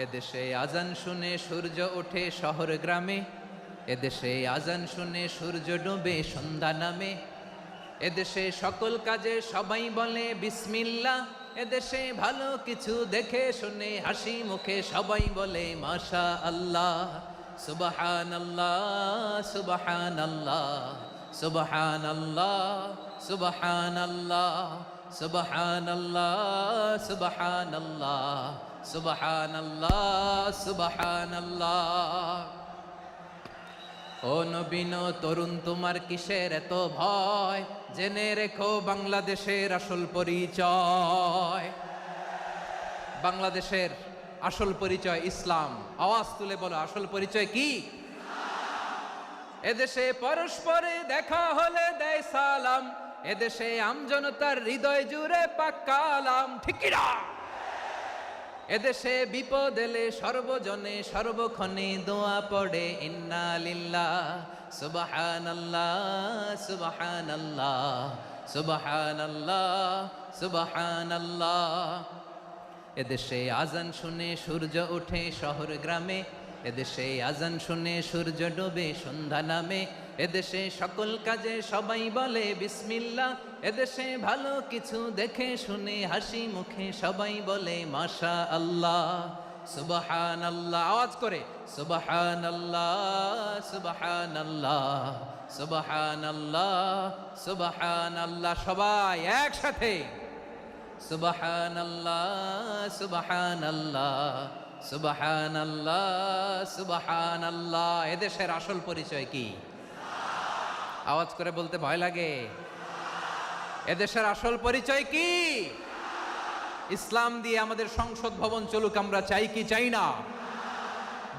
এদেশে আজান শুনে সূর্য ওঠে শহর গ্রামে, এদেশে আজান শুনে সূর্য ডুবে সন্ধ্যা নামে, এদেশে সকল কাজে সবাই বলে বিসমিল্লাহ, এদেশে ভালো কিছু দেখে শুনে হাসি মুখে সবাই বলে মাশা আল্লাহ। সুবহানাল্লাহ সুবহানাল্লাহ সুবহানাল্লাহ সুবহানাল্লাহ সুবহানাল্লাহ সুবহানাল্লাহ সুবহানাল্লাহ সুবহানাল্লাহ। ও নবীন তরুণ তোমার কিসের এত ভয়, জেনে রেখো বাংলাদেশের আসল পরিচয়। বাংলাদেশের আসল পরিচয় ইসলাম। আওয়াজ তুলে বলো, আসল পরিচয় কি? এদেশে পরস্পরে দেখা হলে দেয় সালাম, এদেশে আমজনতার হৃদয় জুড়ে পাক্কালাম, ঠিক কি না? এদেশে বিপদ এলে সর্বজনে সর্বক্ষণে দোয়া পড়ে ইন্না লিল্লাহ সুবহানাল্লাহ সুবহানাল্লাহ সুবহানাল্লাহ সুবহানাল্লাহ। এদেশে আজান শুনে সূর্য ওঠে শহর গ্রামে, এদেশে আজান শুনে সূর্য ডোবে সন্ধ্যা নামে, এদেশে সকল কাজে সবাই বলে বিসমিল্লাহ, এদেশে ভালো কিছু দেখে শুনে হাসি মুখে সবাই বলে মাশা আল্লাহ। সুবহানাল্লাহ, আওয়াজ করে সুবহানাল্লাহ সুবহানাল্লাহ সুবহানাল্লাহ সুবহানাল্লাহ, সবাই একসাথে সুবহানাল্লাহ সুবহানাল্লাহ সুবহানাল্লাহ সুবহানাল্লাহ। এদেশের আসল পরিচয় কি? আওয়াজ করে বলতে ভয় লাগে। এদেশের আসল পরিচয় কি? ইসলাম দিয়ে আমাদের সংসদ ভবন চলুক, আমরা চাই কি চাই না?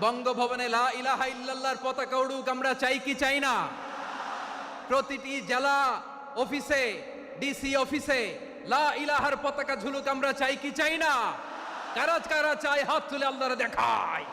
বঙ্গভবনে লা ইলাহা ইল্লাল্লাহর পতাকা উড়ুক, আমরা চাই কি চাই না? প্রতিটি জেলা অফিসে, ডিসি অফিসে লা ইলাহার পতাকা ঝুলুক, আমরা চাই কি চাই না? কারা কারা চাই হাত তুলে আল্লাহরে দেখায়।